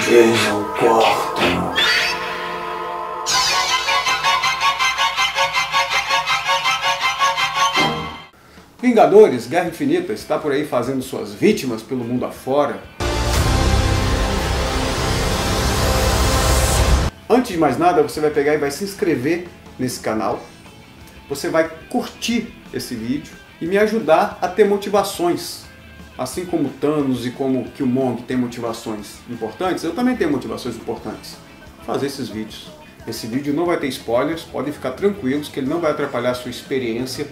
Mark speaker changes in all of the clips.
Speaker 1: Jason corta. Vingadores, Guerra Infinita está por aí fazendo suas vítimas pelo mundo afora. Antes de mais nada, você vai pegar e vai se inscrever nesse canal. Você vai curtir esse vídeo e me ajudar a ter motivações. Assim como Thanos e como Killmonger tem motivações importantes, eu também tenho motivações importantes. Fazer esses vídeos. Esse vídeo não vai ter spoilers, podem ficar tranquilos que ele não vai atrapalhar a sua experiência.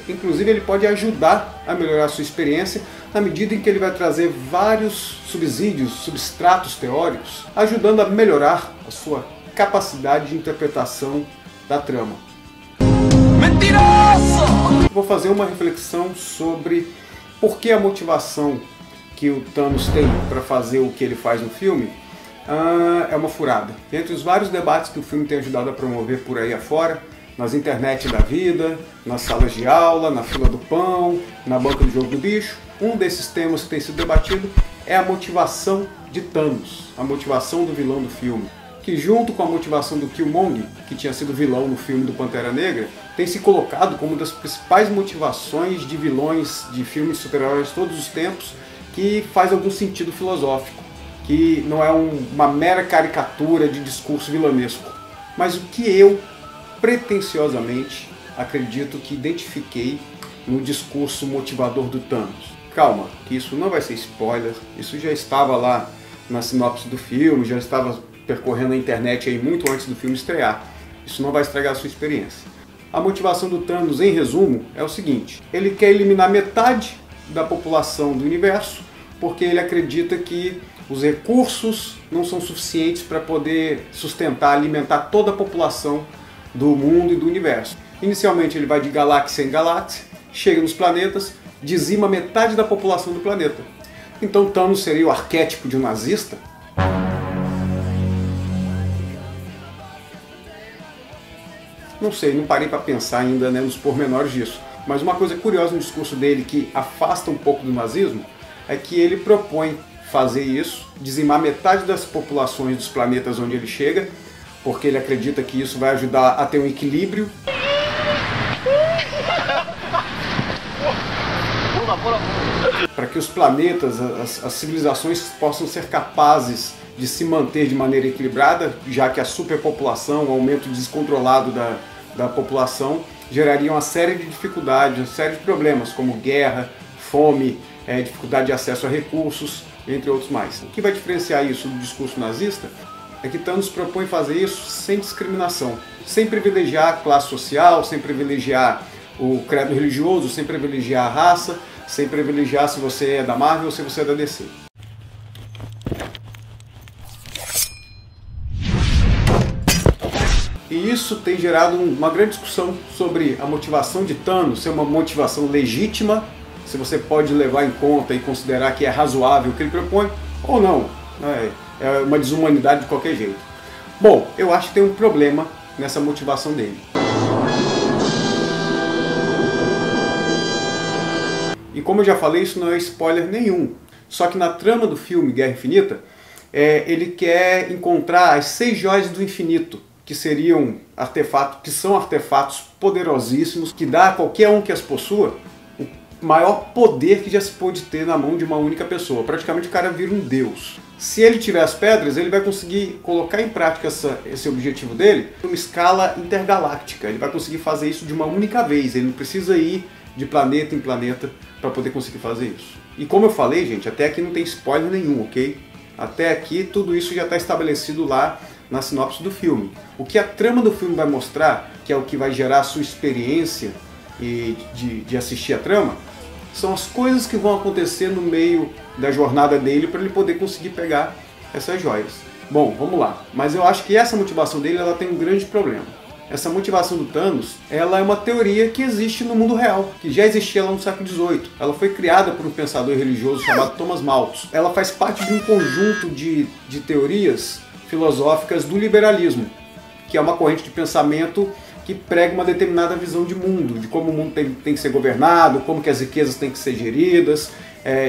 Speaker 1: Inclusive ele pode ajudar a melhorar a sua experiência na medida em que ele vai trazer vários subsídios, substratos teóricos, ajudando a melhorar a sua capacidade de interpretação da trama. Mentiroso! Vou fazer uma reflexão sobre por que a motivação que o Thanos tem para fazer o que ele faz no filme é uma furada. Entre os vários debates que o filme tem ajudado a promover por aí afora, nas internet da vida, nas salas de aula, na fila do pão, na banca do jogo do bicho, um desses temas que tem sido debatido é a motivação de Thanos, a motivação do vilão do filme, que junto com a motivação do Killmonger, que tinha sido vilão no filme do Pantera Negra, tem se colocado como uma das principais motivações de vilões de filmes de super-heróis de todos os tempos, que faz algum sentido filosófico, que não é uma mera caricatura de discurso vilanesco. Mas o que eu pretensiosamente acredito que identifiquei no discurso motivador do Thanos. Calma, que isso não vai ser spoiler, isso já estava lá na sinopse do filme, já estava percorrendo a internet aí muito antes do filme estrear. Isso não vai estragar a sua experiência. A motivação do Thanos, em resumo, é o seguinte: ele quer eliminar metade da população do universo porque ele acredita que os recursos não são suficientes para poder sustentar, alimentar toda a população do mundo e do universo. Inicialmente ele vai de galáxia em galáxia, chega nos planetas, dizima metade da população do planeta. Então Thanos seria o arquétipo de um nazista? Não sei, não parei para pensar ainda, né, nos pormenores disso. Mas uma coisa curiosa no discurso dele que afasta um pouco do nazismo é que ele propõe fazer isso, dizimar metade das populações dos planetas onde ele chega, porque ele acredita que isso vai ajudar a ter um equilíbrio. Para que os planetas, as civilizações possam ser capazes de se manter de maneira equilibrada, já que a superpopulação, o aumento descontrolado da população, geraria uma série de dificuldades, uma série de problemas, como guerra, fome, dificuldade de acesso a recursos, entre outros mais. O que vai diferenciar isso do discurso nazista é que Thanos propõe fazer isso sem discriminação, sem privilegiar a classe social, sem privilegiar o credo religioso, sem privilegiar a raça, sem privilegiar se você é da Marvel ou se você é da DC. E isso tem gerado uma grande discussão sobre a motivação de Thanos ser uma motivação legítima, se você pode levar em conta e considerar que é razoável o que ele propõe, ou não. É uma desumanidade de qualquer jeito. Bom, eu acho que tem um problema nessa motivação dele. E como eu já falei, isso não é spoiler nenhum. Só que na trama do filme Guerra Infinita, ele quer encontrar as 6 joias do infinito, que seriam artefatos, que são artefatos poderosíssimos, que dá a qualquer um que as possua o maior poder que já se pôde ter na mão de uma única pessoa. Praticamente o cara vira um deus. Se ele tiver as pedras, ele vai conseguir colocar em prática esse objetivo dele em uma escala intergaláctica. Ele vai conseguir fazer isso de uma única vez. Ele não precisa ir de planeta em planeta para poder conseguir fazer isso. E como eu falei, gente, até aqui não tem spoiler nenhum, ok? Até aqui tudo isso já está estabelecido lá na sinopse do filme. O que a trama do filme vai mostrar, que é o que vai gerar a sua experiência de assistir a trama, são as coisas que vão acontecer no meio da jornada dele para ele poder conseguir pegar essas joias. Bom, vamos lá. Mas eu acho que essa motivação dele ela tem um grande problema. Essa motivação do Thanos, ela é uma teoria que existe no mundo real, que já existia lá no século XVIII. Ela foi criada por um pensador religioso chamado Thomas Malthus. Ela faz parte de um conjunto de teorias filosóficas do liberalismo, que é uma corrente de pensamento que prega uma determinada visão de mundo, de como o mundo tem que ser governado, como que as riquezas têm que ser geridas,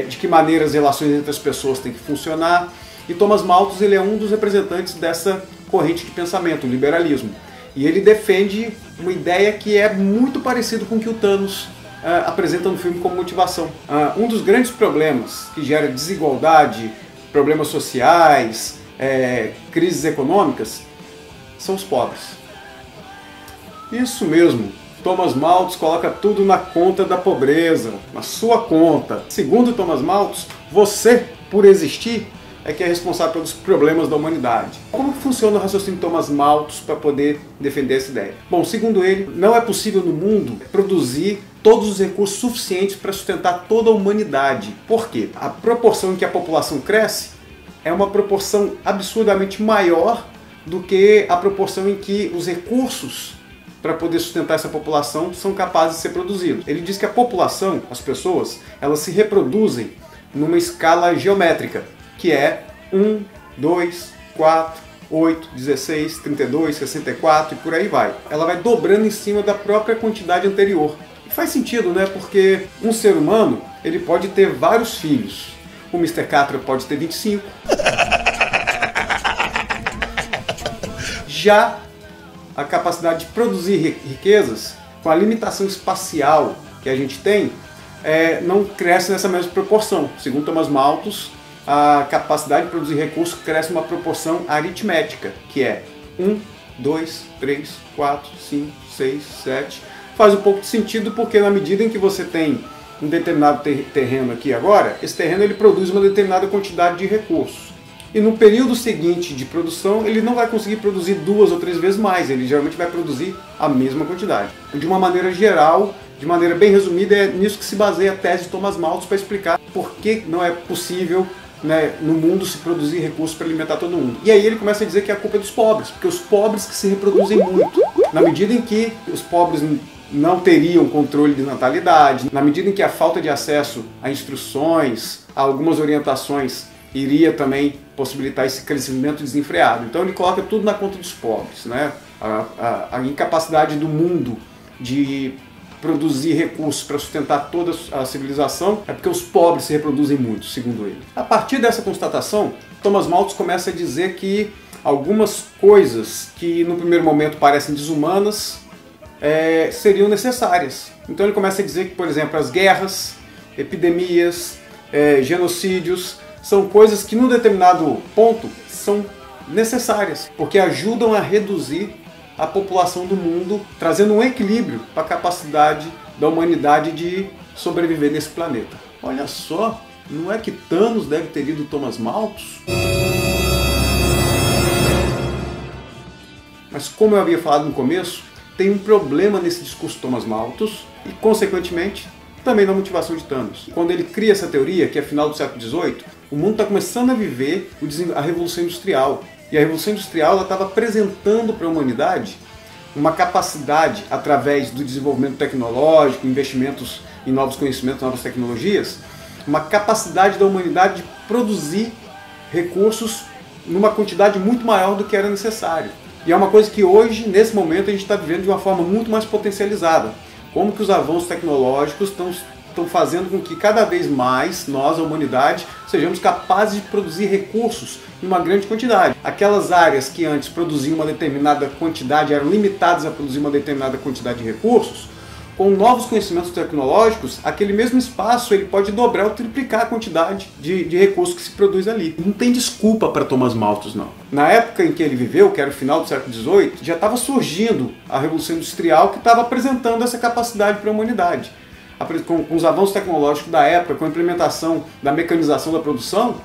Speaker 1: de que maneira as relações entre as pessoas têm que funcionar. E Thomas Malthus ele é um dos representantes dessa corrente de pensamento, o liberalismo. E ele defende uma ideia que é muito parecida com o que o Thanos apresenta no filme como motivação. Um dos grandes problemas que gera desigualdade, problemas sociais, crises econômicas, são os pobres. Isso mesmo, Thomas Malthus coloca tudo na conta da pobreza, na sua conta. Segundo Thomas Malthus, você, por existir, é que é responsável pelos problemas da humanidade. Como que funciona o raciocínio de Thomas Malthus para poder defender essa ideia? Bom, segundo ele, não é possível no mundo produzir todos os recursos suficientes para sustentar toda a humanidade. Por quê? A proporção em que a população cresce é uma proporção absurdamente maior do que a proporção em que os recursos para poder sustentar essa população são capazes de ser produzidos. Ele diz que a população, as pessoas, elas se reproduzem numa escala geométrica, que é 1, 2, 4, 8, 16, 32, 64 e por aí vai. Ela vai dobrando em cima da própria quantidade anterior. E faz sentido, né? Porque um ser humano, ele pode ter vários filhos. O Mr. Catra pode ter 25. Já a capacidade de produzir riquezas, com a limitação espacial que a gente tem, não cresce nessa mesma proporção. Segundo Thomas Malthus, a capacidade de produzir recursos cresce numa proporção aritmética, que é 1, 2, 3, 4, 5, 6, 7. Faz um pouco de sentido porque na medida em que você tem um determinado terreno aqui agora, esse terreno ele produz uma determinada quantidade de recursos. E no período seguinte de produção, ele não vai conseguir produzir 2 ou 3 vezes mais, ele geralmente vai produzir a mesma quantidade. De uma maneira geral, de maneira bem resumida, é nisso que se baseia a tese de Thomas Malthus para explicar por que não é possível, né, no mundo se produzir recursos para alimentar todo mundo. E aí ele começa a dizer que a culpa é dos pobres, porque os pobres que se reproduzem muito. Na medida em que os pobres não teriam controle de natalidade, na medida em que a falta de acesso a instruções, a algumas orientações, iria também possibilitar esse crescimento desenfreado. Então ele coloca tudo na conta dos pobres, né? A incapacidade do mundo de produzir recursos para sustentar toda a civilização é porque os pobres se reproduzem muito, segundo ele. A partir dessa constatação, Thomas Malthus começa a dizer que algumas coisas que no primeiro momento parecem desumanas seriam necessárias. Então ele começa a dizer que, por exemplo, as guerras, epidemias, genocídios, são coisas que, num determinado ponto, são necessárias, porque ajudam a reduzir a população do mundo, trazendo um equilíbrio para a capacidade da humanidade de sobreviver nesse planeta. Olha só, não é que Thanos deve ter lido Thomas Malthus? Mas como eu havia falado no começo, tem um problema nesse discurso de Thomas Malthus e, consequentemente, também na motivação de Thanos. Quando ele cria essa teoria, que é final do século XVIII, o mundo está começando a viver a Revolução Industrial. E a Revolução Industrial estava apresentando para a humanidade uma capacidade, através do desenvolvimento tecnológico, investimentos em novos conhecimentos, novas tecnologias, uma capacidade da humanidade de produzir recursos numa quantidade muito maior do que era necessário. E é uma coisa que hoje, nesse momento, a gente está vivendo de uma forma muito mais potencializada. Como que os avanços tecnológicos estão fazendo com que cada vez mais nós, a humanidade, sejamos capazes de produzir recursos em uma grande quantidade. Aquelas áreas que antes produziam uma determinada quantidade, eram limitadas a produzir uma determinada quantidade de recursos, com novos conhecimentos tecnológicos, aquele mesmo espaço ele pode dobrar ou triplicar a quantidade de recursos que se produz ali. Não tem desculpa para Thomas Malthus, não. Na época em que ele viveu, que era o final do século XVIII, já estava surgindo a Revolução Industrial que estava apresentando essa capacidade para a humanidade. Com os avanços tecnológicos da época, com a implementação da mecanização da produção,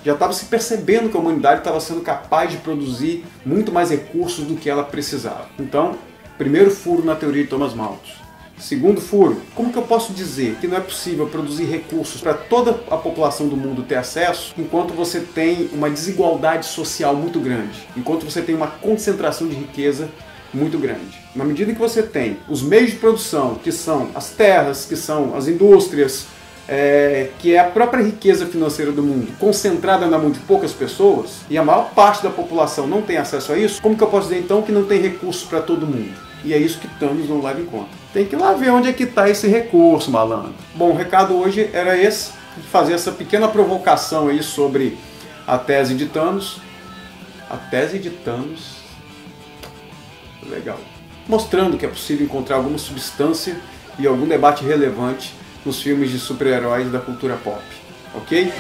Speaker 1: já estava se percebendo que a humanidade estava sendo capaz de produzir muito mais recursos do que ela precisava. Então, primeiro furo na teoria de Thomas Malthus. Segundo furo, como que eu posso dizer que não é possível produzir recursos para toda a população do mundo ter acesso enquanto você tem uma desigualdade social muito grande, enquanto você tem uma concentração de riqueza muito grande? Na medida em que você tem os meios de produção, que são as terras, que são as indústrias, que é a própria riqueza financeira do mundo, concentrada na mão de poucas pessoas, e a maior parte da população não tem acesso a isso, como que eu posso dizer então que não tem recursos para todo mundo? E é isso que Thanos não leva em conta. Tem que ir lá ver onde é que está esse recurso, malandro. Bom, o recado hoje era esse, fazer essa pequena provocação aí sobre a tese de Thanos. A tese de Thanos, legal. Mostrando que é possível encontrar alguma substância e algum debate relevante nos filmes de super-heróis da cultura pop, ok?